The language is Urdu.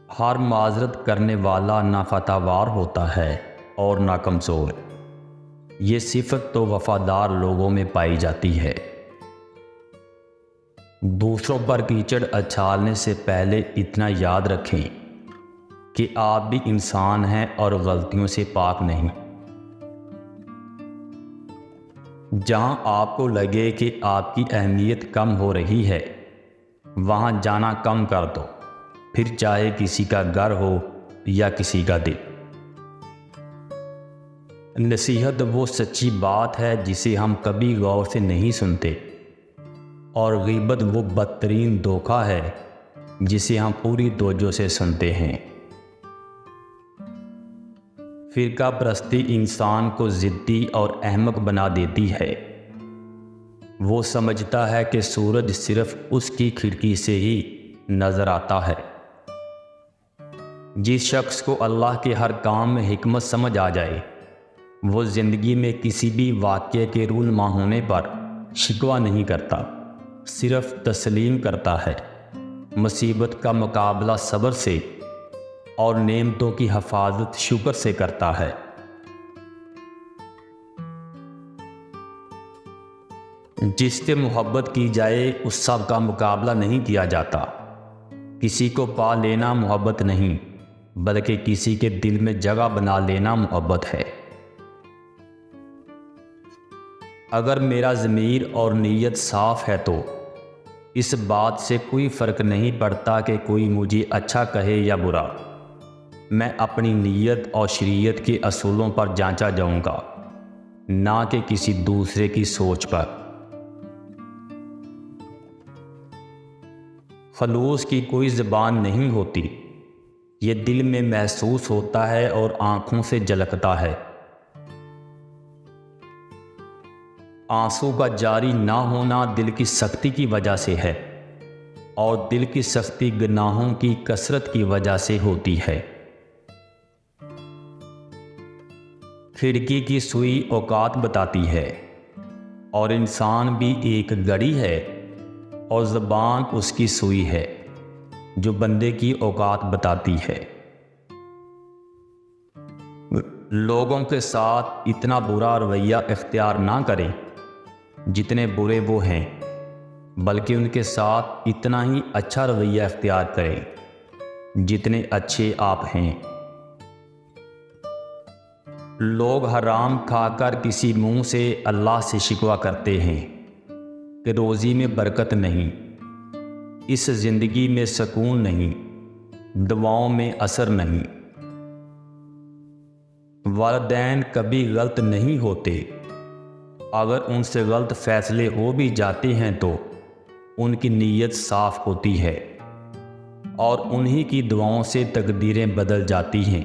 ہر معذرت کرنے والا نہ فتح وار ہوتا ہے اور نہ کمزور۔ یہ صفت تو وفادار لوگوں میں پائی جاتی ہے۔ دوسروں پر کیچڑ اچھالنے سے پہلے اتنا یاد رکھیں کہ آپ بھی انسان ہیں اور غلطیوں سے پاک نہیں۔ جہاں آپ کو لگے کہ آپ کی اہمیت کم ہو رہی ہے، وہاں جانا کم کر دو، پھر چاہے کسی کا گھر ہو یا کسی کا دل۔ نصیحت وہ سچی بات ہے جسے ہم کبھی غور سے نہیں سنتے، اور غیبت وہ بدترین دھوکہ ہے جسے ہم پوری توجہ سے سنتے ہیں۔ فرقہ پرستی انسان کو ضدی اور احمق بنا دیتی ہے۔ وہ سمجھتا ہے کہ سورج صرف اس کی کھڑکی سے ہی نظر آتا ہے۔ جس شخص کو اللہ کے ہر کام میں حکمت سمجھ آ جائے، وہ زندگی میں کسی بھی واقعے کے رونما ہونے پر شکوہ نہیں کرتا، صرف تسلیم کرتا ہے۔ مصیبت کا مقابلہ صبر سے اور نعمتوں کی حفاظت شکر سے کرتا ہے۔ جس سے محبت کی جائے اس سب کا مقابلہ نہیں کیا جاتا۔ کسی کو پا لینا محبت نہیں، بلکہ کسی کے دل میں جگہ بنا لینا محبت ہے۔ اگر میرا ضمیر اور نیت صاف ہے تو اس بات سے کوئی فرق نہیں پڑتا کہ کوئی مجھے اچھا کہے یا برا۔ میں اپنی نیت اور شریعت کے اصولوں پر جانچا جاؤں گا، نہ کہ کسی دوسرے کی سوچ پر۔ خلوص کی کوئی زبان نہیں ہوتی، یہ دل میں محسوس ہوتا ہے اور آنکھوں سے جھلکتا ہے۔ آنسو کا جاری نہ ہونا دل کی سختی کی وجہ سے ہے، اور دل کی سختی گناہوں کی کثرت کی وجہ سے ہوتی ہے۔ کھڑکی کی سوئی اوقات بتاتی ہے، اور انسان بھی ایک گھڑی ہے، اور زبان اس کی سوئی ہے جو بندے کی اوقات بتاتی ہے۔ لوگوں کے ساتھ اتنا برا رویہ اختیار نہ کریں جتنے برے وہ ہیں، بلکہ ان کے ساتھ اتنا ہی اچھا رویہ اختیار کریں جتنے اچھے آپ ہیں۔ لوگ حرام کھا کر کسی منہ سے اللہ سے شکوہ کرتے ہیں کہ روزی میں برکت نہیں، اس زندگی میں سکون نہیں، دعاؤں میں اثر نہیں۔ والدین کبھی غلط نہیں ہوتے، اگر ان سے غلط فیصلے ہو بھی جاتے ہیں تو ان کی نیت صاف ہوتی ہے، اور انہی کی دعاؤں سے تقدیریں بدل جاتی ہیں۔